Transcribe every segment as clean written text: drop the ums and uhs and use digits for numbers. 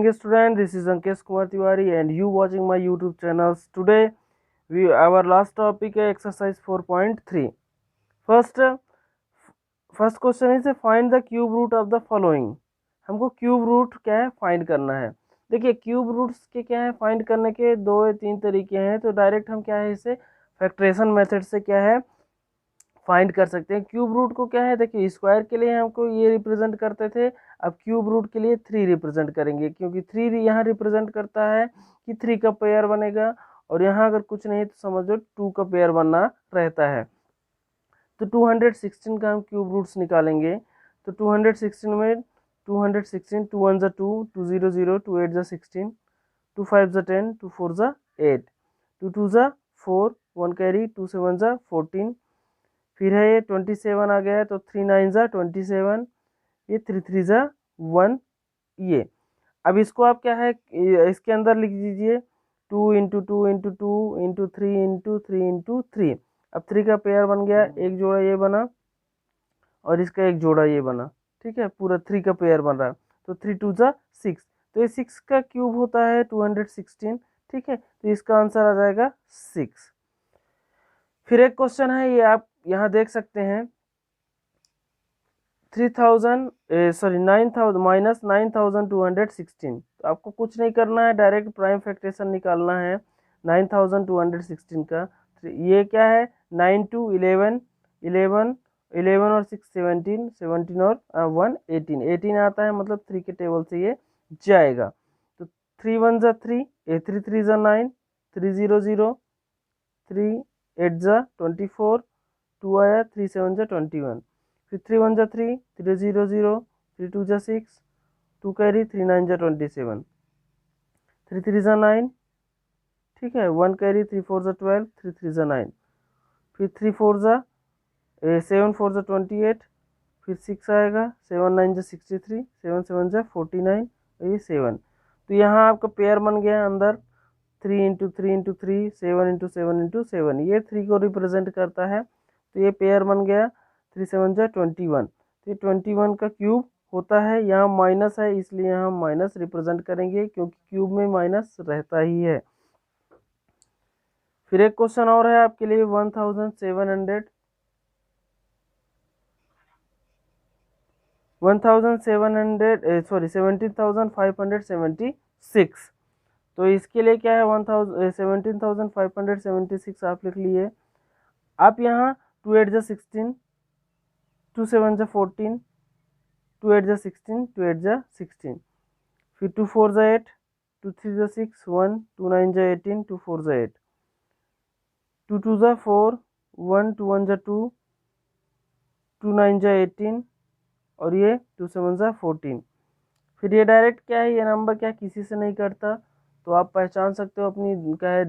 morning student, this is Ankesh Kumar Tiwari and you watching my YouTube channels. Today our last topic है exercise 4.3. First question is find the cube root of the following. हमको cube root क्या है find करना है। देखिए cube roots के क्या है फाइंड करने के 2 या 3 तरीके हैं, तो डायरेक्ट हम क्या है इसे फैक्टरेशन मेथड से क्या है फाइंड कर सकते हैं। क्यूब रूट को क्या है, देखिए स्क्वायर के लिए हमको ये रिप्रेजेंट करते थे, अब क्यूब रूट के लिए 3 रिप्रेजेंट करेंगे, क्योंकि 3 यहाँ रिप्रेजेंट करता है कि 3 का पेयर बनेगा, और यहाँ अगर कुछ नहीं तो समझ लो 2 का पेयर बनना रहता है। तो 216 का हम क्यूब रूट्स निकालेंगे, तो 216 में 216 2 1 2 2 0 0 2 8 16 2 5 10 2 4 8 2 2 4 1 कैरी 2 7 14, फिर है ये 27 आ गया है, तो 3 9 27, ये 3 3 1 ये। अब इसको आप क्या है इसके अंदर लिख दीजिए 2 × 2 × 2 × 3 × 3 × 3। अब 3 का पेयर बन गया, एक जोड़ा ये बना और इसका एक जोड़ा ये बना, ठीक है, पूरा 3 का पेयर बन रहा है, तो 3 2 6, तो ये 6 का क्यूब होता है 216, ठीक है, तो इसका आंसर आ जाएगा 6। फिर एक क्वेश्चन है, ये आप यहाँ देख सकते हैं 9216, तो आपको कुछ नहीं करना है, डायरेक्ट प्राइम फैक्टरेशन निकालना है 9216 का। ये क्या है 9 2 11 11 11 और 6 17 17 और 1 18 18 आता है, मतलब 3 के टेबल से ये जाएगा। तो 3 1 3 3 3 9 3 0 0 3 8 24, 2 आया 3 7 21, फिर 3 1 3 3 0 0 3 2 6 2 कैरी 3 9 27, 3 3 9, ठीक है, 1 कैरी 3 4 12 3 3 9, फिर 3 4 7 4 28, फिर 6 आएगा 7 9 63 7 7 49, ये 7। तो यहाँ आपका पेयर बन गया अंदर 3 × 3 × 3 7 × 7 × 7, ये 3 को रिप्रेजेंट करता है, तो ये पेयर बन गया 3 7 21। तो ये 21 का क्यूब होता है, यहाँ माइनस है इसलिए यहाँ माइनस रिप्रेजेंट करेंगे, क्योंकि क्यूब में माइनस रहता ही है। फिर एक क्वेश्चन और है आपके लिए 1700 17,576, तो इसके लिए क्या है 17,576 आप लिख लिए। आप यहाँ 2 8 16 2 7 14 2 8 16 2 8 16, फिर 2 4 8 2 3 6 1 2 9 18 2 4 8 2 2 4 1 2 1 2 2 9 18, और ये 2 7 14। फिर ये डायरेक्ट क्या है, ये नंबर क्या किसी से नहीं कटता, तो आप पहचान सकते हो अपनी क्या है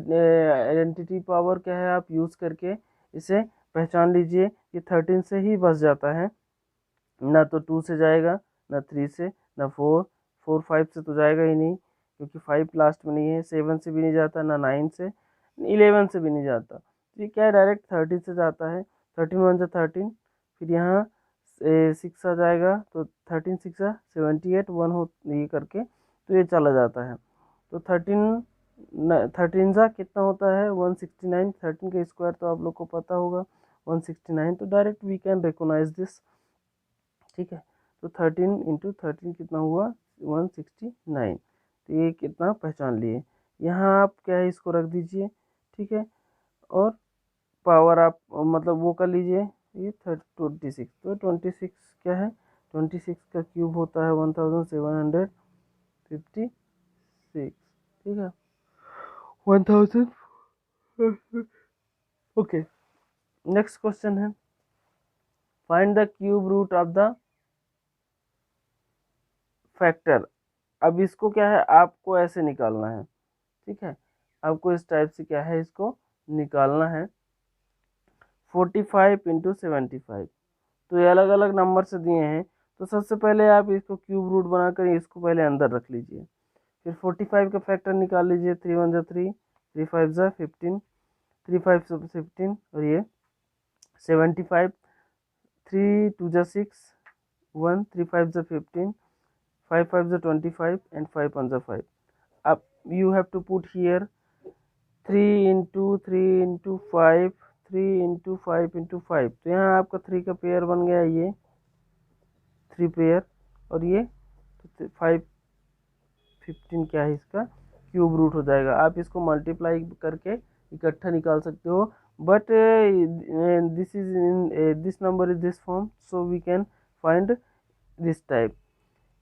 आइडेंटिटी पावर क्या है, आप यूज़ करके इसे पहचान लीजिए। ये 13 से ही बच जाता है, ना तो 2 से जाएगा, ना 3 से, ना 4 5 से तो जाएगा ही नहीं, क्योंकि 5 लास्ट में नहीं है, 7 से भी नहीं जाता, ना 9 से, 11 से भी नहीं जाता, तो ये क्या है डायरेक्ट 13 से जाता है। 13 1 13, फिर यहाँ 6 आ जाएगा, तो 13 6 78 1 हो ये करके, तो ये चला जाता है। तो 13 सा कितना होता है 169, 13 का स्क्वायर तो आप लोग को पता होगा 169, तो direct we can recognise this, ठीक है। तो 13 × 13 कितना हुआ 169, तो ये कितना पहचान लिए। यहाँ आप क्या है इसको रख दीजिए, ठीक है, और पावर आप मतलब वो कर लीजिए, ये 26, तो 26 क्या है 26 का क्यूब होता है 1756, ठीक है 1000। ओके, नेक्स्ट क्वेश्चन है find the cube root of the factor. अब इसको क्या है आपको ऐसे निकालना है, ठीक है, आपको इस टाइप से क्या है इसको निकालना है 45 × 75, तो ये अलग अलग नंबर से दिए हैं, तो सबसे पहले आप इसको क्यूब रूट बनाकर इसको पहले अंदर रख लीजिए, फिर 45 का फैक्टर निकाल लीजिए 3 1 3 3 5 15 3 5 15, और ये 75 3 2 6 1 3 5 15 5 5 is 25 and 5 1 is 5. Up you have to put here 3 into 3 into 5, 3 into 5 into 5. तो यहाँ आपका 3 का पेयर बन गया, ये 3 पेयर, और ये 5 15 क्या है इसका क्यूब रूट हो जाएगा। आप इसको मल्टीप्लाई करके इकट्ठा निकाल सकते हो, but this is in this number is this form, so we can find this type.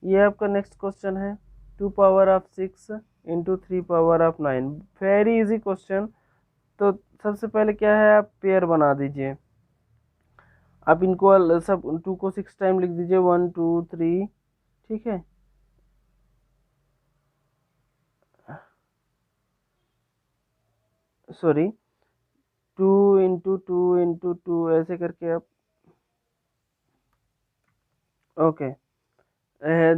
ये आपका नेक्स्ट क्वेश्चन है 2 power of 6 into 3 power of 9। Very easy question. तो सबसे पहले क्या है, आप पेयर बना दीजिए। आप इनको सब 2 को 6 टाइम लिख दीजिए, 1 2 3, ठीक है। सॉरी 2 इंटू 2 इंटू 2 ऐसे करके आप, okay,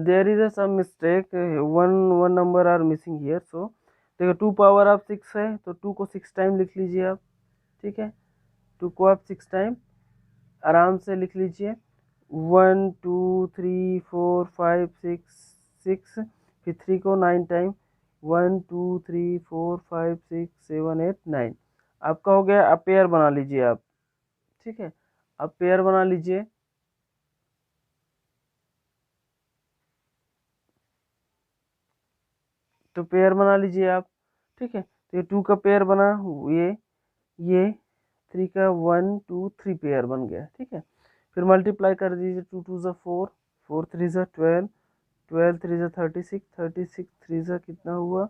there is a some mistake, one number are missing here. सो देखो 2 पावर ऑफ 6 है, तो 2 को 6 टाइम लिख लीजिए आप, ठीक है। 2 को आप 6 टाइम आराम से लिख लीजिए, 1 2 3 4 5 6, फिर 3 को 9 टाइम, 1 2 3 4 5 6 7 8 9। आपका हो गया। आप पेयर बना लीजिए आप, ठीक है। आप पेयर बना लीजिए, तो पेयर बना लीजिए आप, ठीक है। तो ये 2 का पेयर बना, ये 3 का 1 2 3 पेयर बन गया, ठीक है। फिर मल्टीप्लाई कर दीजिए, 2 2 ज़ा 4, 4 3 ज़ा 12, 12 3 ज़ा 36, 36 3 ज़ा कितना हुआ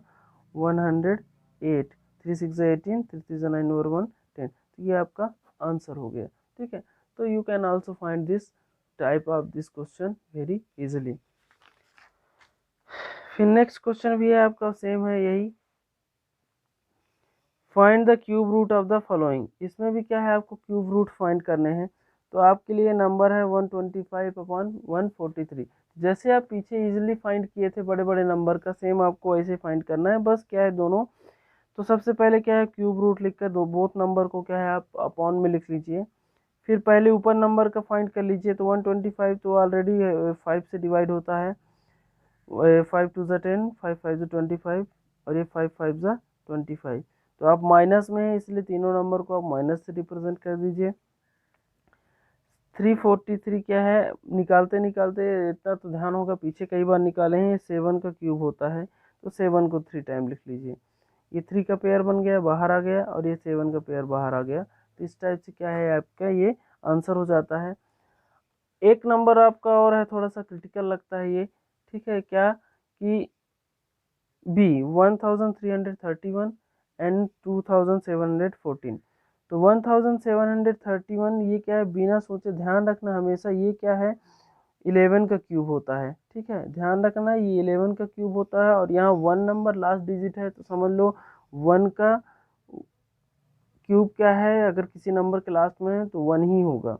108, 3 6 ज़ा 18, 3 3 ज़ा 9 और 1 10। तो ये आपका आंसर हो गया, ठीक है। तो you can also find this type of this question very easily. फिर नेक्स्ट क्वेश्चन भी है आपका, सेम है यही, find the cube root of the following. इसमें भी क्या है, आपको क्यूब रूट फाइंड करने हैं। तो आपके लिए नंबर है 125/143। जैसे आप पीछे इजीली फाइंड किए थे बड़े बड़े नंबर का, सेम आपको ऐसे फाइंड करना है, बस क्या है दोनों। तो सबसे पहले क्या है, क्यूब रूट लिखकर दो बोथ नंबर को क्या है आप अपॉन में लिख लीजिए। फिर पहले ऊपर नंबर का फाइंड कर लीजिए। तो 125 तो ऑलरेडी 5 से डिवाइड होता है, 5 2 ज़ा 10, 5 5 ज़ा 25, और ये 5 5 ज़ा 25। तो आप माइनस में है, इसलिए तीनों नंबर को आप माइनस से रिप्रेजेंट कर दीजिए। 343 क्या है, निकालते निकालते इतना तो ध्यान होगा, पीछे कई बार निकाले हैं, 7 का क्यूब होता है, तो 7 को 3 टाइम लिख लीजिए। ये 3 का पेयर बन गया, बाहर आ गया, और ये 7 का पेयर बाहर आ गया। तो इस टाइप से क्या है आपका ये आंसर हो जाता है। एक नंबर आपका और है, थोड़ा सा क्रिटिकल लगता है ये, ठीक है, क्या कि बी 1331 एंड 2714। तो 1731 ये क्या है, बिना सोचे ध्यान रखना हमेशा, ये क्या है 11 का क्यूब होता है, ठीक है। ध्यान रखना ये 11 का क्यूब होता है, और यहाँ 1 नंबर लास्ट डिजिट है, तो समझ लो 1 का क्यूब क्या है, अगर किसी नंबर के लास्ट में है तो 1 ही होगा,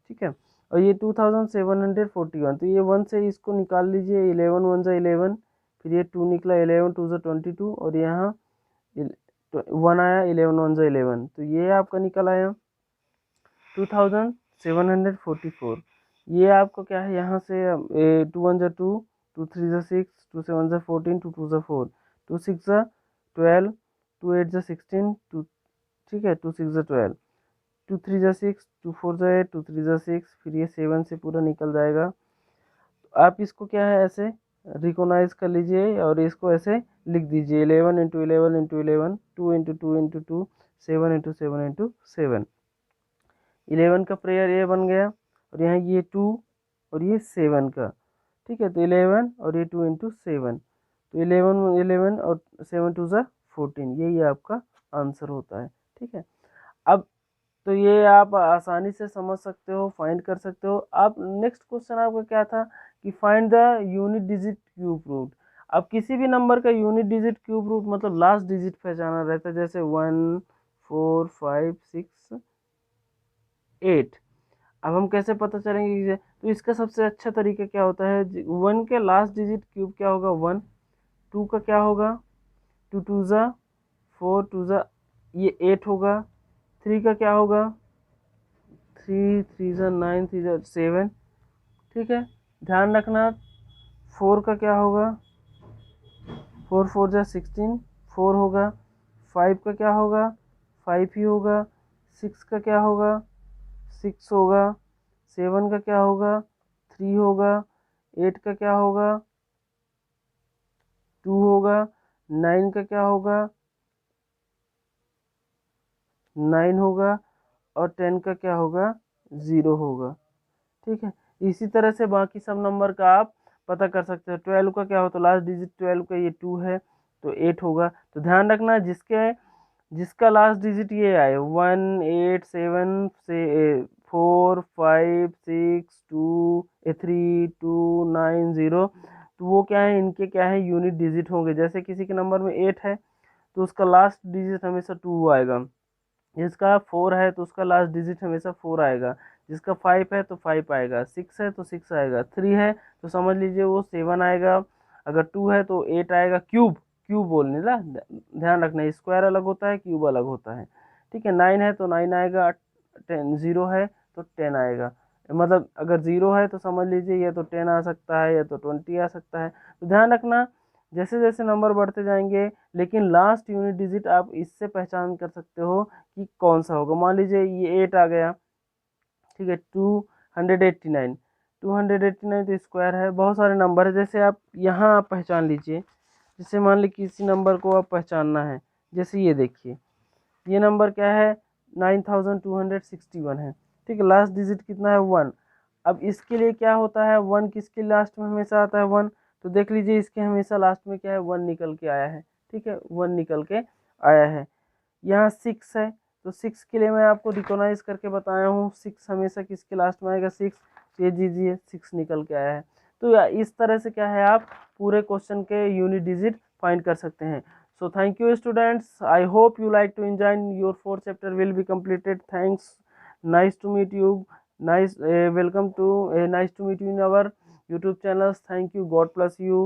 ठीक है। और ये 2741, तो ये 1 से इसको निकाल लीजिए, 11 1 ज़ा 11, फिर ये 2 निकला, 11 2 ज़ा 22, और यहाँ 1 आया, 11 1 ज़ा 11, तो ये आपका निकल आया 2744। ये आपको क्या है, यहाँ से 2 1 ज़ा 2, 2 3 ज़ा 6, 2 7 ज़ा 14, 2 2 ज़ा 4, 2 6 ज़ा 12, 2 8 ज़ा 16, 2, ठीक है, 2 6 ज़ा 12, 2 3 ज़ा 6, 2 4 ज़ा 8, 2 3 ज़ा 6, फिर ये 7 से पूरा निकल जाएगा। आप इसको क्या है ऐसे रिकॉग्नाइज कर लीजिए, और इसको ऐसे लिख दीजिए, 11 into 11 into 11, 2 into 2 into 2, 7 into 7 into 7। 11 का पेयर ये बन गया, और यहाँ ये 2 और ये 7 का, ठीक है। तो 11 और ये 2 इंटू 7, तो 11 11 और 7 2 ज़ा 14, यही आपका आंसर होता है, ठीक है। अब तो ये आप आसानी से समझ सकते हो, फाइंड कर सकते हो। आप नेक्स्ट क्वेश्चन आपका क्या था कि find the unit digit cube root. अब किसी भी नंबर का यूनिट डिजिट क्यूब रूट मतलब लास्ट डिजिट पहचाना रहता है, जैसे 1 4 5 6 8। अब हम कैसे पता चलेंगे, तो इसका सबसे अच्छा तरीका क्या होता है, 1 के लास्ट डिजिट क्यूब क्या होगा 1, 2 का क्या होगा 2 2 ज़ा 4, 2 ज़ा ये 8 होगा, 3 का क्या होगा 3 3 ज़ा 9, 3 ज़ा 7, ठीक है। ध्यान रखना 4 का क्या होगा, 4 4 जा 16, 4 होगा। 5 का क्या होगा, 5 ही होगा। 6 का क्या होगा, 6 होगा। 7 का क्या होगा, 3 होगा। 8 का क्या होगा, 2 होगा। 9 का क्या होगा, 9 होगा। और 10 का क्या होगा, 0 होगा। ठीक है, इसी तरह से बाकी सब नंबर का आप पता कर सकते हो। 12 का क्या हो, तो लास्ट डिजिट 12 का ये 2 है तो 8 होगा। तो ध्यान रखना जिसका लास्ट डिजिट ये आए 1 8 7 से 4 5 6 2 3 2 9 0, तो वो क्या है, इनके क्या है, यूनिट डिजिट होंगे। जैसे किसी के नंबर में 8 है तो उसका लास्ट डिजिट हमेशा 2 आएगा। जिसका 4 है तो उसका लास्ट डिजिट हमेशा 4 आएगा। जिसका 5 है तो 5 आएगा। 6 है तो 6 आएगा। 3 है तो समझ लीजिए वो 7 आएगा। अगर 2 है तो 8 आएगा। क्यूब क्यूब बोलने ला, ध्यान रखना, स्क्वायर अलग होता है, क्यूब अलग होता है। ठीक है, 9 है तो 9 आएगा। 10 0 है तो 10 आएगा। मतलब अगर 0 है तो समझ लीजिए या तो 10 आ सकता है या तो 20 आ सकता है। तो ध्यान रखना, जैसे जैसे नंबर बढ़ते जाएंगे, लेकिन लास्ट यूनिट डिजिट आप इससे पहचान कर सकते हो कि कौन सा होगा। मान लीजिए ये 8 आ गया। ठीक है, 289, 289 तो स्क्वायर है। बहुत सारे नंबर है, जैसे आप यहाँ आप पहचान लीजिए। जैसे मान ली किसी नंबर को आप पहचानना है, जैसे ये देखिए, ये नंबर क्या है, 9261 है। ठीक है, लास्ट डिजिट कितना है, 1। अब इसके लिए क्या होता है, 1 किसके लास्ट में हमेशा आता है, 1। तो देख लीजिए इसके हमेशा लास्ट में क्या है, 1 निकल के आया है। ठीक है, 1 निकल के आया है। यहाँ 6 है तो 6 के लिए मैं आपको रिकॉग्नाइज करके बताया हूँ, 6 हमेशा किसके लास्ट में आएगा, 6। ये दीजिए 6 निकल के आया है। तो इस तरह से क्या है, आप पूरे क्वेश्चन के यूनिट डिजिट फाइंड कर सकते हैं। So thank you students. I hope you like to enjoy. Your fourth chapter will be completed. Thanks. Nice to meet you. Welcome to nice to meet you in our YouTube channels. Thank you. God bless you.